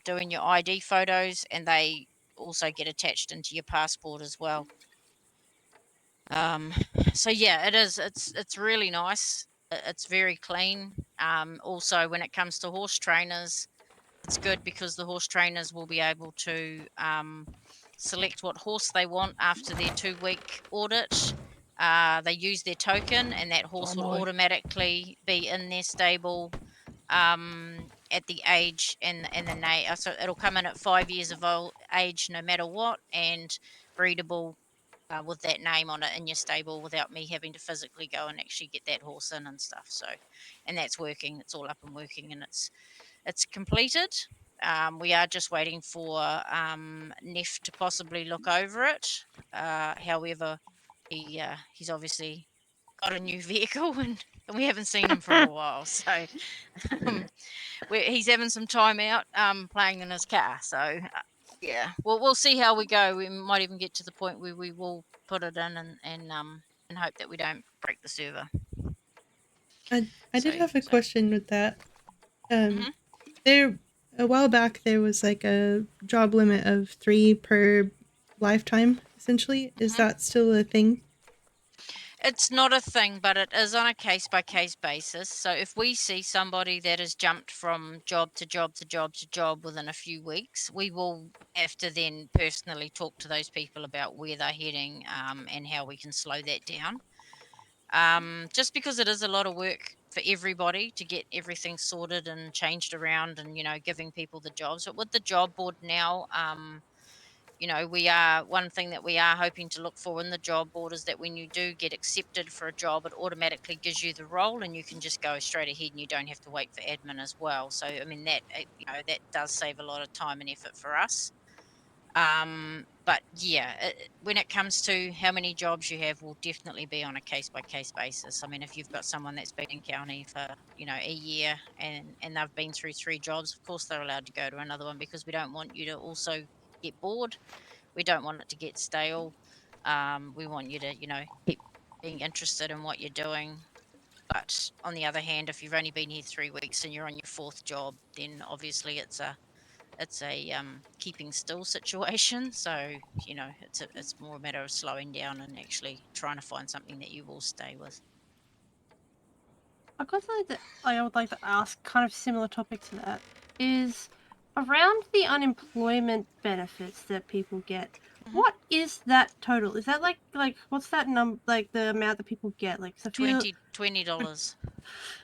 doing your ID photos, and they also get attached into your passport as well. Um, so yeah, it is. It's really nice. It's very clean. Also, when it comes to horse trainers, it's good because the horse trainers will be able to select what horse they want after their 2 week audit. They use their token, and that horse will automatically be in their stable at the age and the name. So it'll come in at 5 years of age, no matter what, and breedable with that name on it in your stable without me having to physically go and actually get that horse in and stuff. So, and that's working. It's all up and working, and it's completed. We are just waiting for Neff to possibly look over it. However, he's obviously got a new vehicle, and we haven't seen him for a while. So um, he's having some time out playing in his car. So yeah, we'll see how we go. We might even get to the point where we will put it in and hope that we don't break the server. I did have a So. question with that. Um, Mhm, there a while back there was like a job limit of 3 per lifetime. Essentially, is mhm. that still a thing? It's not a thing, but it is on a case by case basis. So if we see somebody that has jumped from job to job to job to job within a few weeks, we will have to then personally talk to those people about where they're heading and how we can slow that down. Just because it is a lot of work for everybody to get everything sorted and changed around and, giving people the jobs. But with the job board now, we are one thing that we are hoping to look for in the job board is that when you do get accepted for a job, it automatically gives you the role and you can just go straight ahead and you don't have to wait for admin as well. So, I mean, that does save a lot of time and effort for us. But yeah, when it comes to how many jobs you have, will definitely be on a case by case basis. I mean, if you've got someone that's been in county for a year and they've been through 3 jobs, of course they're allowed to go to another one because we don't want you to also get bored. We don't want it to get stale. We want you to keep being interested in what you're doing. But on the other hand, if you've only been here 3 weeks and you're on your fourth job, then obviously it's a keeping still situation. So it's more a matter of slowing down and actually trying to find something that you will stay with. I've got something that I would like to ask, kind of similar topic to that, is around the unemployment benefits that people get. Hmm. What is that total? Is that like what's that like the amount that people get? Like, 'cause I feel $20.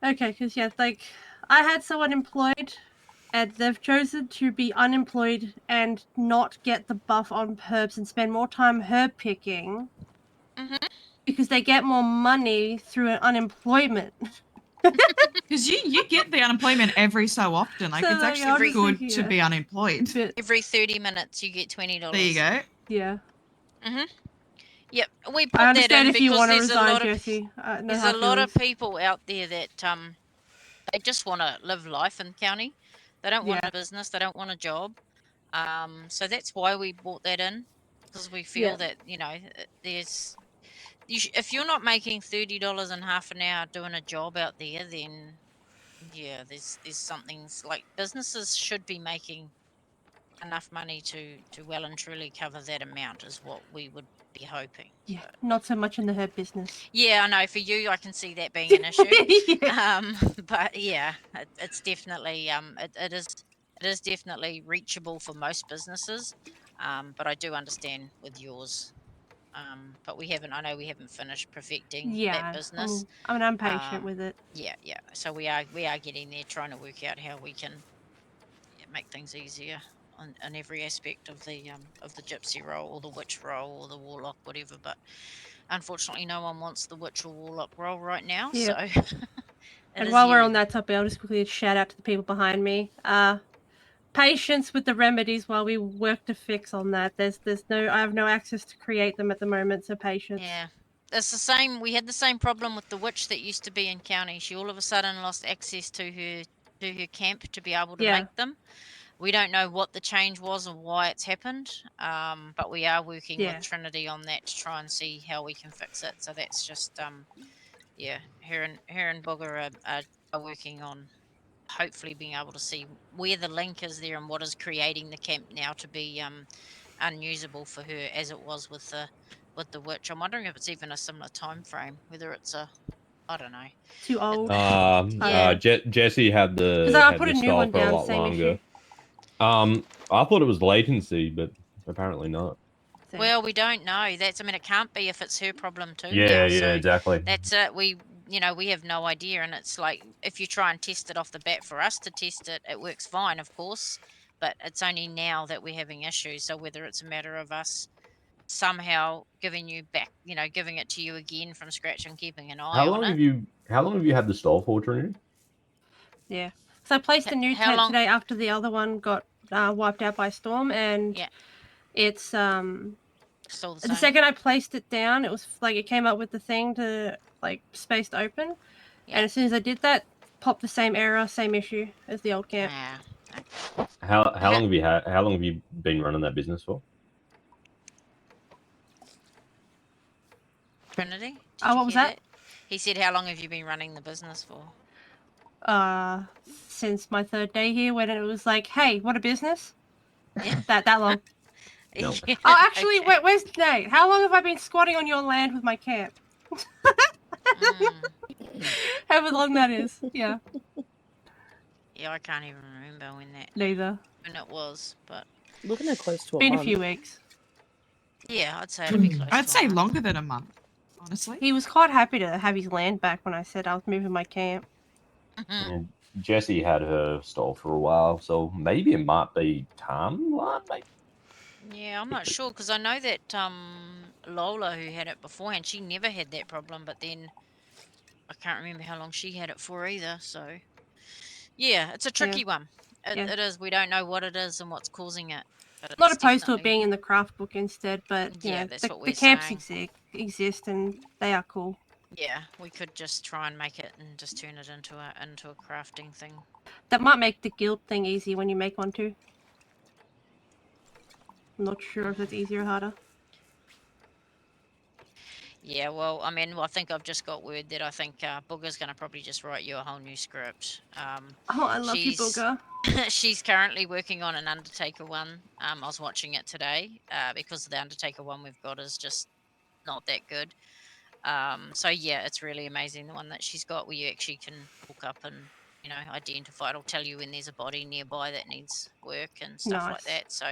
okay, because yeah, like I had someone employed, and they've chosen to be unemployed and not get the buff on herbs and spend more time herb picking Hmm. because they get more money through an unemployment. Because you get the unemployment every so often. Like, So it's like, actually I'm just good thinking, to yeah, be unemployed. but Every 30 minutes you get There you $20. go. yeah. Hmm. Yep, we I put that understand in if you because want to resign, Jesse. I know there's how a it lot of feels. people out there that they just want to live life in county. They don't want Yeah. a business. They don't want a job. So that's why we brought that in because we feel Yeah. that there's if you're not making $30 and half an hour doing a job out there, then yeah, there's something's like businesses should be making enough money to well and truly cover that amount is what we would be hoping. Yeah. But Not so much in the herb business. yeah, I know for you, I can see that being an issue. Yeah. Um, but yeah, it's definitely it is definitely reachable for most businesses. But I do understand with yours. But I know we haven't finished perfecting that Yeah. business. I'm patient Um, with it. yeah, yeah. So we are getting there, trying to work out how we can make things easier on every aspect of the gypsy role or the witch role or the warlock, whatever. But unfortunately, no one wants the witch or warlock role right now, so Yep. it And is while we're on you. that topic, I'll just quickly shout out to the people behind me. Patience with the remedies while we work to fix on that. There's no I have no access to create them at the moment, so patience. Yeah. It's the same. We had the same problem with the witch that used to be in county. She all of a sudden lost access to her camp to be able to Yeah. make them. We don't know what the change was and why it's happened, but we are working with Yeah. Trinity on that to try and see how we can fix it. So that's just yeah, her and Booger are working on hopefully being able to see where the link is there and what is creating the camp now to be unusable for her as it was with the witch. I'm wondering if it's even a similar time frame, whether it's I don't know. Too old. Yeah. Jesse had Because the I had put the a new style one for a down, lot same longer. issue. I thought it was latency, but apparently not. Same. Well, we don't know. I mean, it can't be if it's her problem too Yeah, now. yeah, So exactly. that's it. We have no idea, and it's like if you try and test it off the bat for us to test it, it works fine, of course, but it's only now that we're having issues. So whether it's a matter of us somehow giving you back, giving it to you again from scratch and keeping an eye on it. How long have you had the stall for, Trinity? Yeah. So I placed a new How tent long? today after the other one got wiped out by a storm, and Yeah, it's still the the same. second I placed it down, it was like it came up with the thing to like spaced open, Yeah. and as soon as I did that, popped the same error, same issue as the old camp. Yeah. How long have you been running that business for? Trinity, did Oh, you what was hear that? He said, "How long have you been running the business for?" Since my third day here, when it was like, hey, what a business. Yeah. That long. No. Yeah, Oh, actually, okay. where's Nate? How long have I been squatting on your land with my camp? However long that is. Yeah. Yeah, I can't even remember when Neither. it was, but Looking at close to a Been month. a few weeks. yeah, I'd say it'd be close. I'd to say a month. longer than a month, honestly. He was quite happy to have his land back when I said I was moving my camp. And Jessie had her stall for a while, so maybe it might be timeline. Maybe. Yeah, I'm not sure because I know that Lola, who had it beforehand, she never had that problem, but then I can't remember how long she had it for either. So yeah, it's a tricky one. Yeah. It is. We don't know what it is and what's causing it, but Not it's opposed to it definitely. being in the craft book instead, but you Yeah, know, that's the, what the we're camps saying. exist and they are cool. Yeah, we could just try and make it and just turn it into a crafting thing. That might make the guild thing easy when you make one too. I'm not sure if that's easier or harder. Yeah, well, I mean, I think I've just got word that I think Booger's going to probably just write you a whole new script. Oh, I love you, She's Booger. she's currently working on an Undertaker one. I was watching it today because the Undertaker one we've got is just not that good. So yeah, it's really amazing the one that she's got where you actually can look up and identify. It'll tell you when there's a body nearby that needs work and stuff like Nice. that. So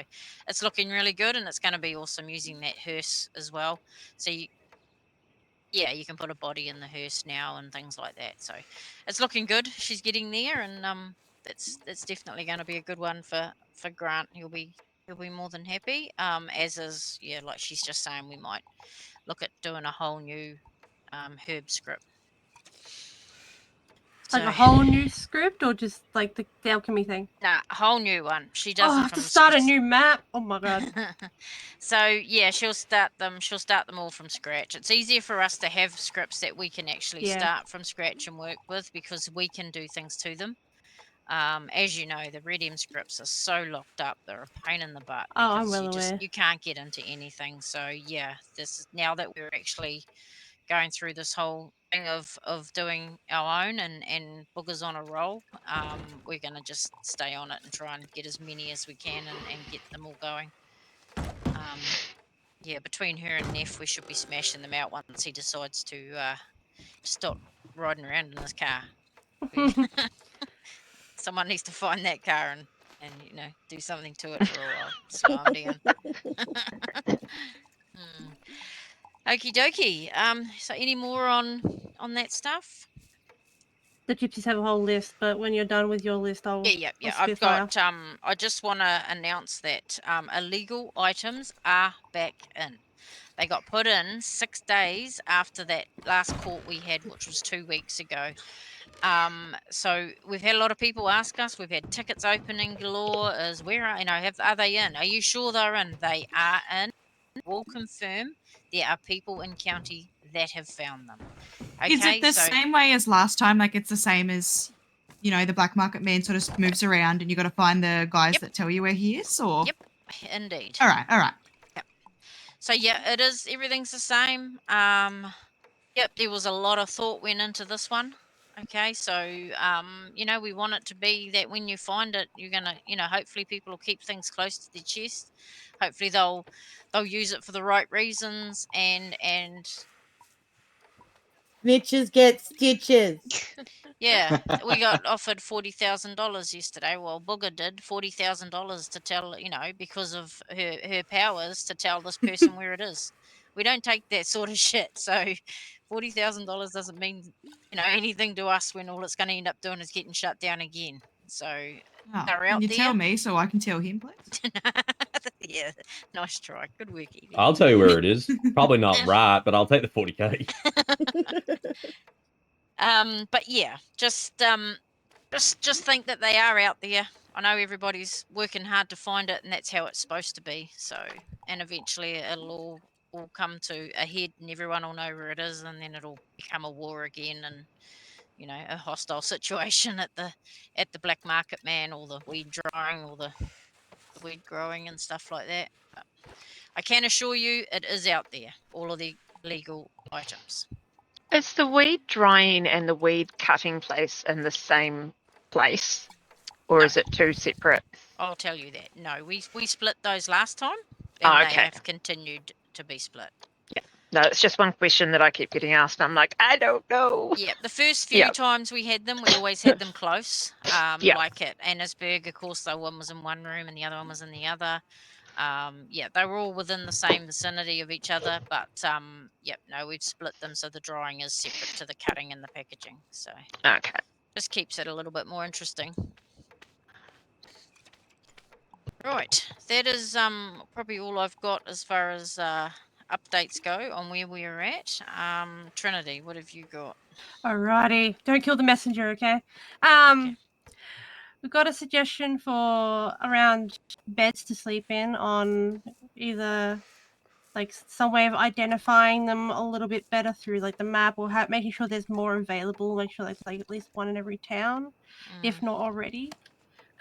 it's looking really good, and it's going to be awesome using that hearse as well. So yeah, you can put a body in the hearse now and things like that. So it's looking good. She's getting there, and that's definitely going to be a good one for Grant. He'll be more than happy. As is, yeah, like she's just saying, we might look at doing a whole new herb script. Like So a whole new script or just like the alchemy thing? nah, a whole new one. She Oh, does I them have from to start a new map. Oh my god. So yeah, she'll start them all from scratch. It's easier for us to have scripts that we can actually Yeah. start from scratch and work with because we can do things to them. As you know, the Redium scripts are so locked up; they're a pain in the butt Oh, I'm because well aware. you can't get into anything. So yeah, this now that we're actually going through this whole thing of doing our own and Booger's on a roll, we're gonna just stay on it and try and get as many as we can and get them all going. Yeah, between her and Neff, we should be smashing them out once he decides to stop riding around in his car. Someone needs to find that car and do something to it for a while. Slow him down. Hmm. Okie dokie. So any more on that stuff? The gypsies have a whole list, but when you're done with your list, I'll Yeah. I'll I've spitfire. got. I just want to announce that illegal items are back in. They got put in 6 days after that last court we had, which was 2 weeks ago. So we've had a lot of people ask us. We've had tickets opening galore. Is where are they in? Are you sure they're in? They are in. Will confirm there are people in county that have found them. Okay, Is it the so same way as last time? Like it's the same as, the black market man sort of moves around and you got to find the guys Yep. that tell you where he is? Or Yep, indeed. All right. Yep. So yeah, it is. Everything's the same. Yep, there was a lot of thought went into this one. Okay, so we want it to be that when you find it, you're gonna, hopefully people will keep things close to their chest. Hopefully they'll use it for the right reasons, and Snitches get stitches. yeah, we got offered $40,000 yesterday. Well, Booger did $40,000 to tell, because of her powers to tell this person where it is. We don't take that sort of shit. So $40,000 doesn't mean anything to us when all it's going to end up doing is getting shut down again. So Oh, they're can out you there. tell me so I can tell him, please? Yeah, nice try. Good work, Evie. I'll tell you where it is. Probably not right, but I'll take the 40K. But yeah, just think that they are out there. I know everybody's working hard to find it, and that's how it's supposed to be. So, and eventually it'll all come to a head, and everyone will know where it is, and then it'll become a war again, and a hostile situation at the black market man, or the weed drying, or the weed growing and stuff like that. But I can assure you, it is out there. All of the legal items. Is the weed drying and the weed cutting place in the same place, or No. is it two separate? I'll tell you that. No, we split those last time, Oh, and they okay. have continued to be split. No, it's just one question that I keep getting asked. I'm like, I don't know. Yeah, the first few Yep. times we had them, we always had them close. Yep. Like at Annesburg, of course, the one was in one room and the other one was in the other. Yeah, they were all within the same vicinity of each other, but yep, no, we've split them so the drying is separate to the cutting and the packaging. So Okay. just keeps it a little bit more interesting. Right, that is probably all I've got as far as updates go on where we are at. Trinity, what have you got? Alrighty, don't kill the messenger, okay? Okay. We've got a suggestion for around beds to sleep in on either like some way of identifying them a little bit better through like the map, or making sure there's more available. Make sure there's like at least one in every town, if not already.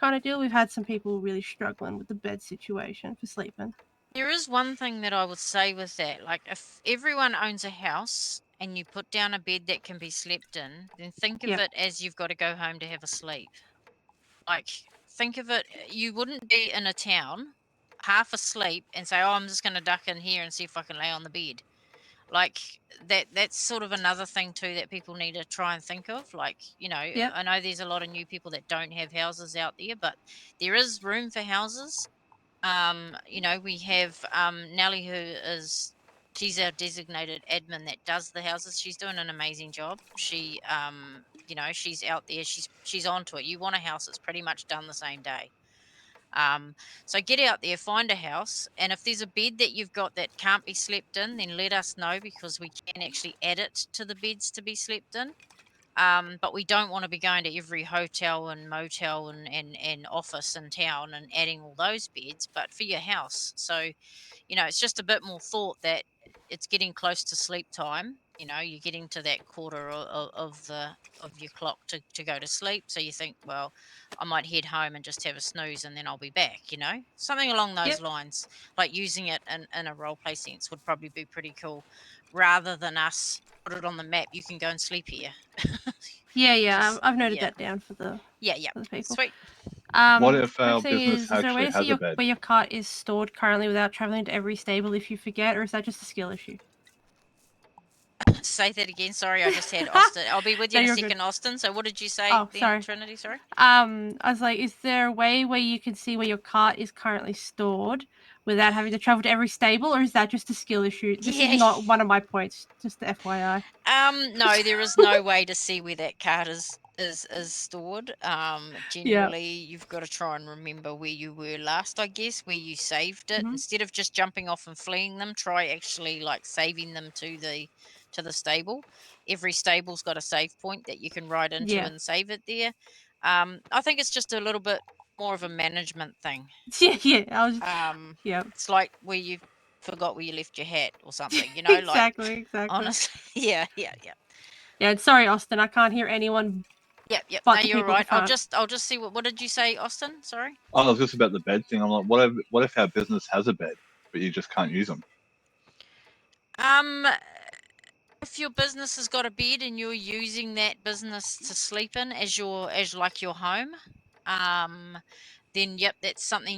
Kind of deal. We've had some people really struggling with the bed situation for sleeping. There is one thing that I would say with that. Like, if everyone owns a house and you put down a bed that can be slept in, then think of Yep. it as you've got to go home to have a sleep. Like, think of it, you wouldn't be in a town half asleep and say, oh, I'm just going to duck in here and see if I can lay on the bed. Like, that's sort of another thing too that people need to try and think of. Like, Yep. I know there's a lot of new people that don't have houses out there, but there is room for houses. We have Nellie, she's our designated admin that does the houses. She's doing an amazing job. She's out there. She's onto it. You want a house, it's pretty much done the same day. So get out there, find a house, and if there's a bed that you've got that can't be slept in, then let us know, because we can actually add it to the beds to be slept in. But we don't want to be going to every hotel and motel and office in town and adding all those beds, but for your house. So, it's just a bit more thought that it's getting close to sleep time. You're getting to that quarter of your clock to go to sleep. So you think, well, I might head home and just have a snooze and then I'll be back, something along those Yep. lines. Like using it in a role play sense would probably be pretty cool, rather than us put it on the map. You can go and sleep here. Yeah. I've noted Yeah. that down for the Yeah. people. Sweet. What if our Next thing business is there a way actually to has see a bed? where your cart is stored currently without traveling to every stable if you forget, or is that just a skill issue? Say that again. Sorry, I just had Austin. I'll be with you No, in a you're second, good. Austin. So what did you say Oh, then, sorry. Trinity? Sorry. I was like, is there a way where you can see where your cart is currently stored without having to travel to every stable, or is that just a skill issue? This Yeah. is not one of my points, just the FYI. No, there is no way to see where that card is stored. Generally, you've got to try and remember where you were last, I guess, where you saved it. Mhm. Instead of just jumping off and fleeing them, try actually like saving them to the stable. Every stable's got a save point that you can ride into Yeah. and save it there. I think it's just a little bit more of a management thing. Yeah. I was. Yeah. It's like where you forgot where you left your hat or something, Exactly. honestly. Yeah. Yeah. Sorry, Austin. I can't hear anyone Yep. but No, the you're people at right. the front. I'll just see what did you say, Austin? Sorry. Oh, I was just about the bed thing. I'm like, what if our business has a bed, but you just can't use them? If if your business has got a bed and you're using that business to sleep in as like your home, then yep, that's something